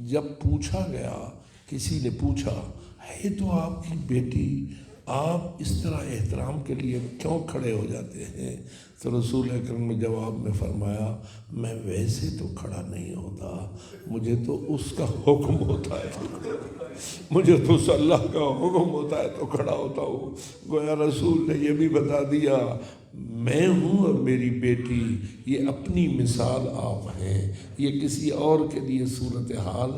جب پوچھا گیا، کسی نے پوچھا ہے تو آپ کی بیٹی، آپ اس طرح احترام کے لیے کیوں کھڑے ہو جاتے ہیں؟ تو رسول اکرم نے جواب میں فرمایا میں ویسے تو کھڑا نہیں ہوتا، مجھے تو اس کا حکم ہوتا ہے، مجھے تو اس اللہ کا حکم ہوتا ہے تو کھڑا ہوتا ہوں۔ گویا رسول نے یہ بھی بتا دیا میں ہوں اور میری بیٹی، یہ اپنی مثال آپ ہیں، یہ کسی اور کے لیے صورتحال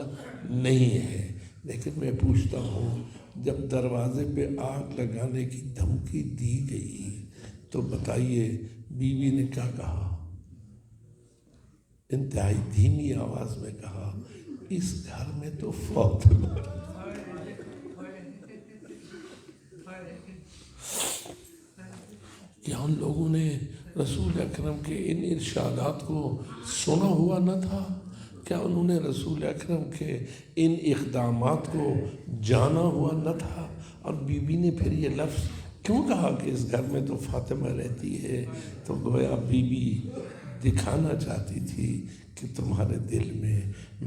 نہیں ہے۔ لیکن میں پوچھتا ہوں جب دروازے پہ آگ لگانے کی دھمکی دی گئی تو بتائیے بیوی نے کیا کہا؟ انتہائی دھیمی آواز میں کہا اس گھر میں تو فاطمہ۔ کیا ان لوگوں نے رسول اکرم کے ان ارشادات کو سنا ہوا نہ تھا؟ کیا انہوں نے رسول اکرم کے ان اقدامات کو جانا ہوا نہ تھا؟ اور بی بی نے پھر یہ لفظ کیوں کہا کہ اس گھر میں تو فاطمہ رہتی ہے؟ تو گویا بی بی دکھانا چاہتی تھی کہ تمہارے دل میں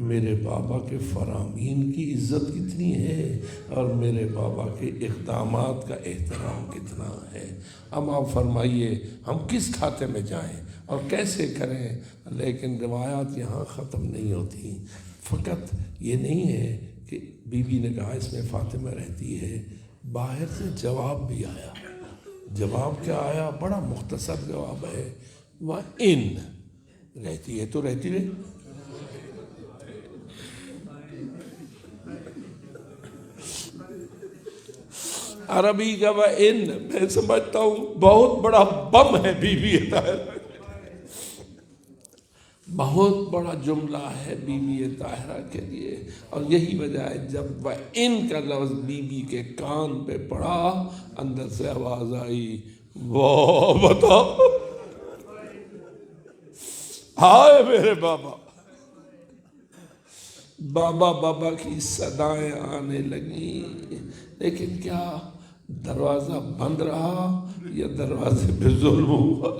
میرے بابا کے فرامین کی عزت کتنی ہے اور میرے بابا کے اقدامات کا احترام کتنا ہے۔ اب آپ فرمائیے ہم کس کھاتے میں جائیں اور کیسے کریں؟ لیکن روایات یہاں ختم نہیں ہوتی۔ فقط یہ نہیں ہے کہ بی بی نے کہا اس میں فاطمہ رہتی ہے، باہر سے جواب بھی آیا۔ جواب کیا آیا؟ بڑا مختصر جواب ہے، وَإِن رہتی ہے تو رہتی رہے۔ عربی کا وَإِن میں سمجھتا ہوں بہت بڑا بم ہے بی بی طاہرہ، بہت بڑا جملہ ہے بی بی طاہرہ کے لیے، اور یہی وجہ ہے جب وَإِن کا لفظ بی بی کے کان پہ پڑا اندر سے آواز آئی واہ بتا، ہائے میرے بابا۔ بابا بابا کی صدائیں آنے لگیں، لیکن کیا دروازہ بند رہا یا دروازے پہ ظلم ہوا؟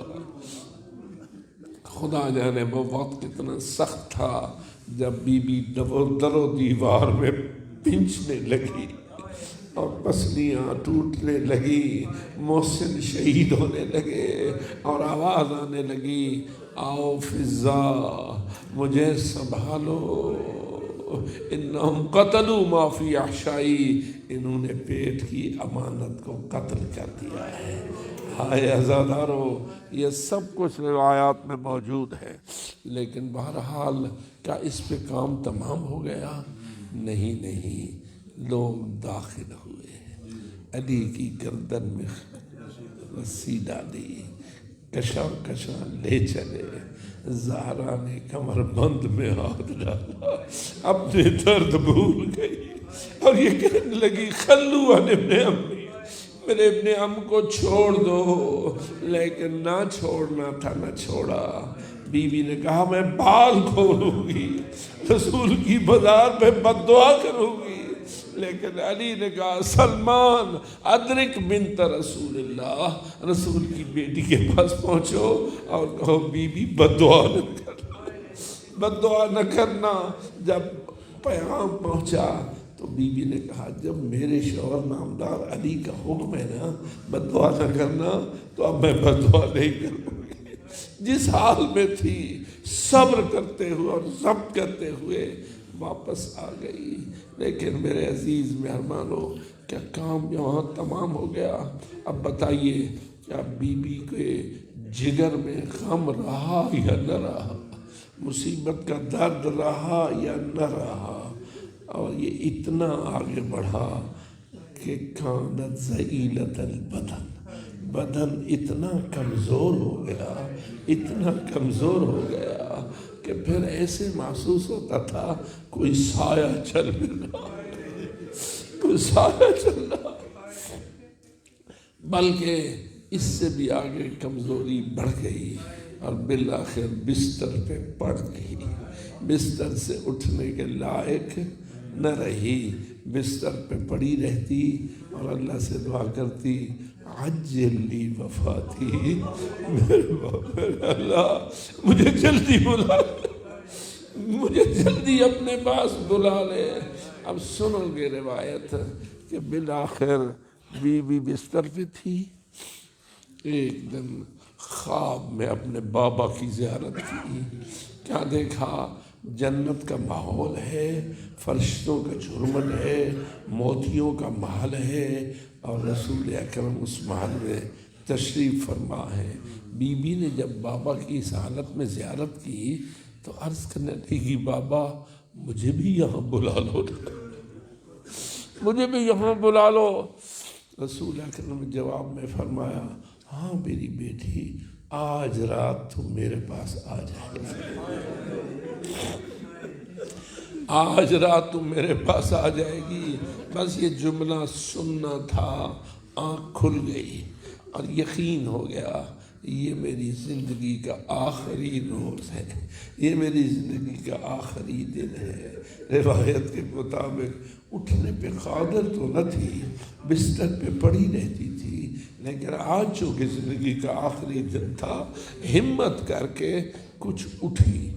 خدا جانے وہ وقت کتنا سخت تھا جب بی بی در و دیوار میں پنچنے لگی اور پسلیاں ٹوٹنے لگی، محسن شہید ہونے لگے اور آواز آنے لگی آؤ فضا مجھے سنبھالو، انہم قتلوا ما فی احشائی، انہوں نے پیٹ کی امانت کو قتل کر دیا ہے۔ ہائے عزادارو، یہ سب کچھ روایات میں موجود ہے، لیکن بہرحال کیا اس پہ کام تمام ہو گیا؟ نہیں، لوگ داخل ہوئے، علی کی گردن میں رسی ڈالی، کشاں لے چلے، زہرا نے کمر بند میں ہاتھ ڈالا، اپنے درد بھول گئی اور یہ کہنے لگی خلو عن ابن امی، میرے ابن ام کو چھوڑ دو، لیکن نہ چھوڑنا تھا نہ چھوڑا۔ بی بی نے کہا میں بال کھولوں گی، رسول کی بازار پہ بد دعا کروں گی، لیکن علی نے کہا سلمان ادرک بنت رسول اللہ، رسول کی بیٹی کے پاس پہنچو اور کہو بی بی بد دعا نہ کرنا، بد دعا نہ کرنا۔ جب پیغام پہنچا تو بی بی نے کہا جب میرے شوہر نامدار علی کا حکم ہے نا بد دعا نہ کرنا، تو اب میں بد دعا نہیں کروں گی۔ جس حال میں تھی صبر کرتے ہوئے اور ضبط کرتے ہوئے واپس آ گئی۔ لیکن میرے عزیز مہربانو، کیا کام یہاں تمام ہو گیا؟ اب بتائیے کیا بی بی کے جگر میں غم رہا یا نہ رہا؟ مصیبت کا درد رہا یا نہ رہا؟ اور یہ اتنا آگے بڑھا کہ کانت ذلیلۃ البدن، بدن اتنا کمزور ہو گیا، اتنا کمزور ہو گیا کہ پھر ایسے محسوس ہوتا تھا کوئی سایہ چل رہا، کوئی سایہ چل رہا، بلکہ اس سے بھی آگے کمزوری بڑھ گئی اور بالآخر بستر پہ پڑ گئی، بستر سے اٹھنے کے لائق نہ رہی، بستر پہ پڑی رہتی اور اللہ سے دعا کرتی عجل لی وفاتی، میرے اللہ مجھے جلدی بلا، مجھے جلدی اپنے پاس بلا لے۔ اب سنو گے روایت کہ بالآخر بیوی بستر پہ تھی، ایک دن خواب میں اپنے بابا کی زیارت کی، کیا دیکھا؟ جنت کا ماحول ہے، فرشتوں کا جھرمٹ ہے، موتیوں کا محل ہے، اور رسول اکرم اس محل میں تشریف فرما ہے۔ بی بی نے جب بابا کی اس حالت میں زیارت کی تو عرض کرنے لگی بابا مجھے بھی یہاں بلا لو، مجھے بھی یہاں بلا لو۔ رسول اکرم نے جواب میں فرمایا ہاں میری بیٹی، آج رات تم میرے پاس آ جائے، آج رات تم میرے پاس آ جائے گی۔ بس یہ جملہ سننا تھا، آنکھ کھل گئی اور یقین ہو گیا یہ میری زندگی کا آخری روز ہے، یہ میری زندگی کا آخری دن ہے۔ روایت کے مطابق اٹھنے پہ قادر تو نہ تھی، بستر پہ پڑی رہتی تھی، لیکن آج چونکہ زندگی کا آخری دن تھا ہمت کر کے کچھ اٹھی۔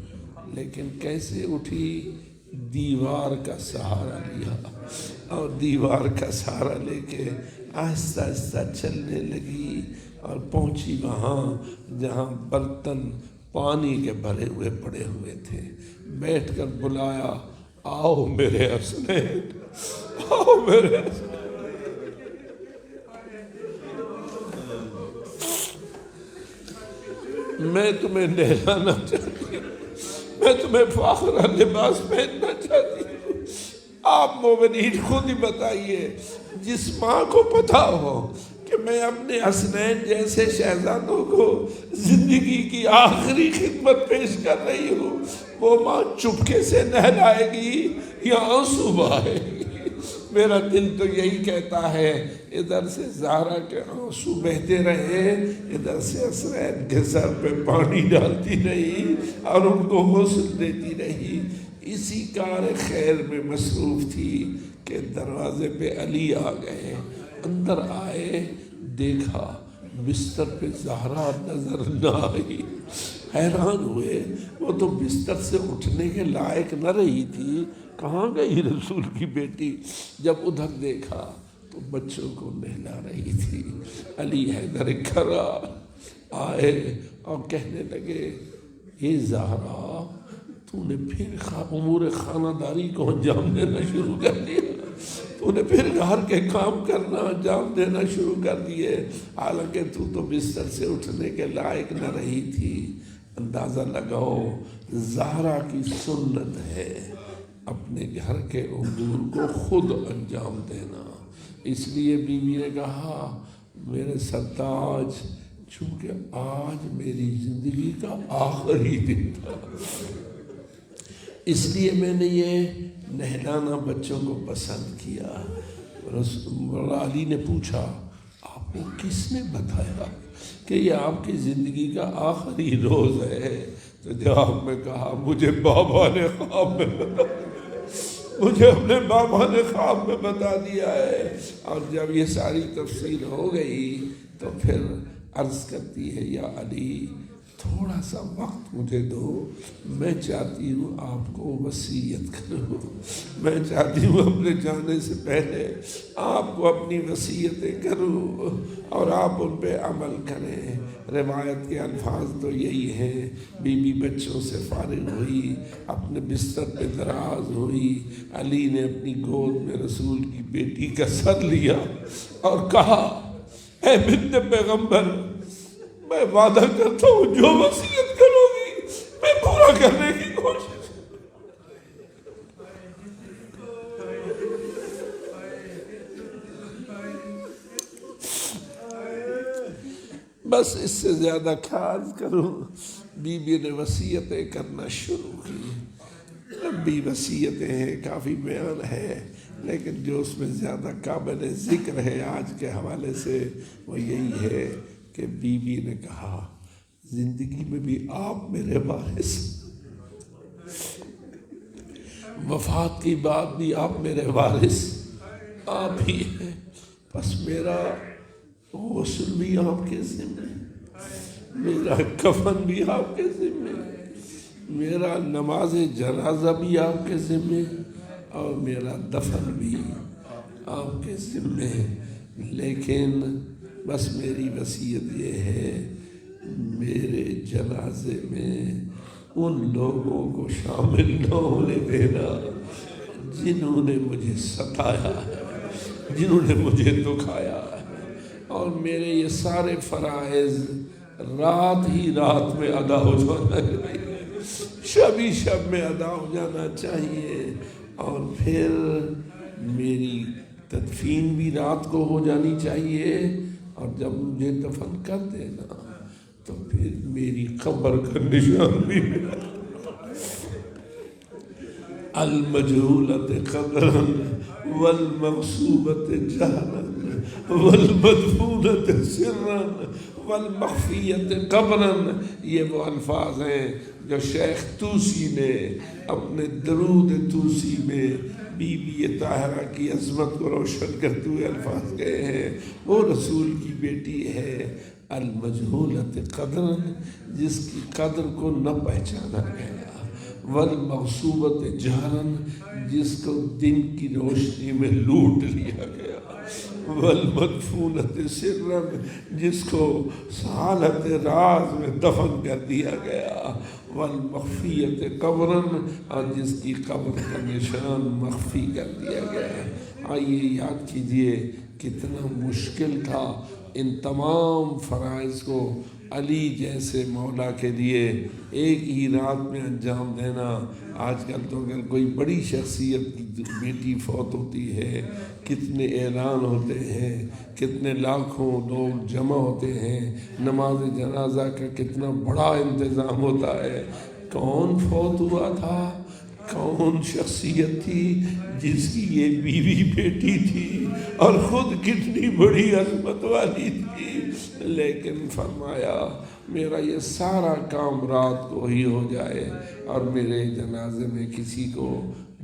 لیکن کیسے اٹھی؟ دیوار کا سہارا لیا، اور دیوار کا سہارا لے کے آہستہ آہستہ چلنے لگی، اور پہنچی وہاں جہاں برتن پانی کے بھرے ہوئے پڑے ہوئے تھے۔ بیٹھ کر بلایا آؤ میرے حسنین، آؤ میرے حسنین۔ میں تمہیں نہلانا چاہتی ہوں، میں تمہیں فاخرہ لباس پہننا چاہتی ہوں۔ آپ مومنین خود ہی بتائیے، جس ماں کو پتا ہو کہ میں اپنے حسنین جیسے شہزادوں کو زندگی کی آخری خدمت پیش کر رہی ہوں، وہ ماں چپکے سے نہلائے گی یا آنسو بہائے گی؟ میرا دل تو یہی کہتا ہے ادھر سے زہرا کے آنسو بہتے رہے، ادھر سے حسنین کے سر پہ پانی ڈالتی رہی اور ان کو غسل دیتی رہی۔ اسی کار خیر میں مصروف تھی کہ دروازے پہ علی آ گئے۔ اندر آئے، دیکھا بستر پہ زہرا نظر نہ آئی، حیران ہوئے، وہ تو بستر سے اٹھنے کے لائق نہ رہی تھی، کہاں گئی رسول کی بیٹی؟ جب ادھر دیکھا تو بچوں کو نہلا رہی تھی۔ علی حیدر کرا آئے اور کہنے لگے یہ زہرا تو نے پھر امور خانہ داری کو انجام دینا شروع کر دیا، تو نے پھر گھر کے کام کرنا انجام دینا شروع کر دیے، حالانکہ تو بستر سے اٹھنے کے لائق نہ رہی تھی۔ اندازہ لگاؤ زہرا کی سنت ہے اپنے گھر کے امور کو خود انجام دینا۔ اس لیے بیوی نے کہا میرے سرتاج، چونکہ آج میری زندگی کا آخری دن تھا اس لیے میں نے یہ نہلانا بچوں کو پسند کیا۔ علی نے پوچھا آپ کو کس نے بتایا کہ یہ آپ کی زندگی کا آخری روز ہے؟ تو جواب میں کہا مجھے بابا نے خواب میں بتا دیا، مجھے اپنے بابا نے خواب میں بتا دیا ہے۔ اور جب یہ ساری تفصیل ہو گئی تو پھر عرض کرتی ہے یا علی تھوڑا سا وقت مجھے دو، میں چاہتی ہوں آپ کو وصیت کروں، میں چاہتی ہوں اپنے جانے سے پہلے آپ کو اپنی وصیتیں کروں اور آپ ان پہ عمل کریں۔ روایت کے الفاظ تو یہی ہیں، بی بی بچوں سے فارغ ہوئی، اپنے بستر پہ دراز ہوئی، علی نے اپنی گود میں رسول کی بیٹی کا سر لیا اور کہا اے بنت پیغمبر، میں وعدہ کرتا ہوں جو وصیت کرو گی میں پورا کرنے کی کوشش۔ بس اس سے زیادہ کیا عرض کروں؟ بی بی نے وصیتیں کرنا شروع کی۔ لمبی وصیتیں ہیں، کافی بیان ہے، لیکن جو اس میں زیادہ قابل ذکر ہے آج کے حوالے سے وہ یہی ہے کہ بی بی نے کہا زندگی میں بھی آپ میرے وارث، وفات کی بعد بھی آپ میرے وارث، آپ ہی ہیں، بس میرا غسل بھی آپ کے ذمہ، میرا کفن بھی آپ کے ذمہ، میرا نماز جنازہ بھی آپ کے ذمے اور میرا دفن بھی آپ کے ذمے، لیکن بس میری وصیت یہ ہے میرے جنازے میں ان لوگوں کو شامل نہ ہونے دینا جنہوں نے مجھے ستایا ہے، جنہوں نے مجھے دکھایا ہے، اور میرے یہ سارے فرائض رات ہی رات میں ادا ہو جانا چاہیے، شب ہی شب میں ادا ہو جانا چاہیے، اور پھر میری تدفین بھی رات کو ہو جانی چاہیے، اور جب مجھے دفن کر دینا تو پھر میری قبر کا نشان بھی المجہولت قدرا والمغصوبت جہرا والمدفونت سرا والمخفیت قبرا، یہ وہ الفاظ ہیں جو شیخ توسی نے اپنے درود توسی میں بی بی طاہرہ کی عظمت کو روشن کرتے ہوئے الفاظ کہے ہیں۔ وہ رسول کی بیٹی ہے المجہولت قدرا، جس کی قدر کو نہ پہچانا گیا، والمغصوبت جہرن، جس کو دن کی روشنی میں لوٹ لیا گیا، والمدفونت سرن، جس کو حالت راز میں دفن کر دیا گیا، والمخفیت قبرن، اور جس کی قبر کا نشان مخفی کر دیا گیا۔ آئیے یاد کیجئے کتنا مشکل تھا ان تمام فرائض کو علی جیسے مولا کے لیے ایک ہی رات میں انجام دینا۔ آج کل تو اگر کوئی بڑی شخصیت کی بیٹی فوت ہوتی ہے، کتنے اعلان ہوتے ہیں، کتنے لاکھوں لوگ جمع ہوتے ہیں، نماز جنازہ کا کتنا بڑا انتظام ہوتا ہے۔ کون فوت ہوا تھا؟ کون شخصیت تھی جس کی یہ بیوی بیٹی تھی اور خود کتنی بڑی عظمت والی تھی، لیکن فرمایا میرا یہ سارا کام رات کو ہی ہو جائے اور میرے جنازے میں کسی کو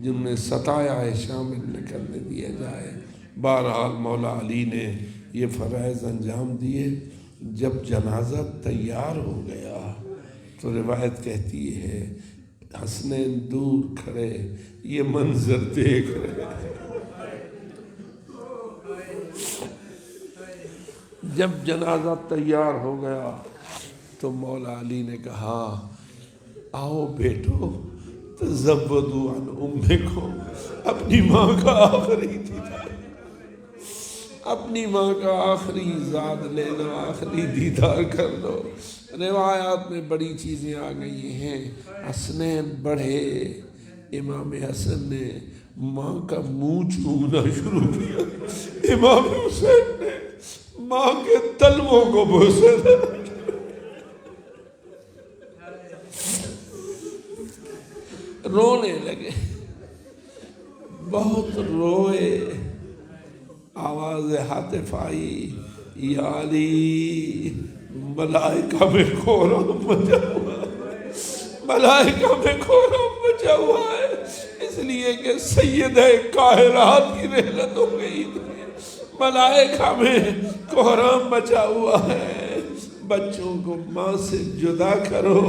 جن نے ستایا ہے شامل نہ کرنے دیا جائے۔ بہرحال مولا علی نے یہ فرائض انجام دیے۔ جب جنازہ تیار ہو گیا تو روایت کہتی ہے حسنین دور کھڑے یہ منظر دیکھ رہے ہیں۔ جب جنازہ تیار ہو گیا تو مولا علی نے کہا آؤ بیٹو تزودوا عن امکم، اپنی ماں کا آخری دیدار، اپنی ماں کا آخری زاد لے لو، آخری دیدار کر لو۔ روایات میں بڑی چیزیں آ گئی ہیں۔ حسنین بڑھے، امام حسن نے ماں کا منہ چومنا شروع کیا، امام حسین نے ماں کے تلووں کو بوسے رونے لگے، بہت روئے، آواز ہاتف آئی یا علی ملائکہ میں کورم مچا ہوا ہے، ملائکہ میں کورم مچا ہوا ہے، اس لیے کہ سیدہ کائنات کی رحلت ہو گئی تھی، ملائکہ میں کورم مچا ہوا ہے، بچوں کو ماں سے جدا کرو۔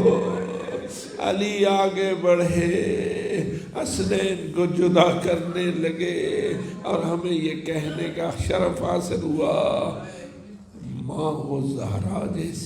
علی آگے بڑھے، حسنین کو جدا کرنے لگے، اور ہمیں یہ کہنے کا شرف حاصل ہوا ماں و زہرا جیسی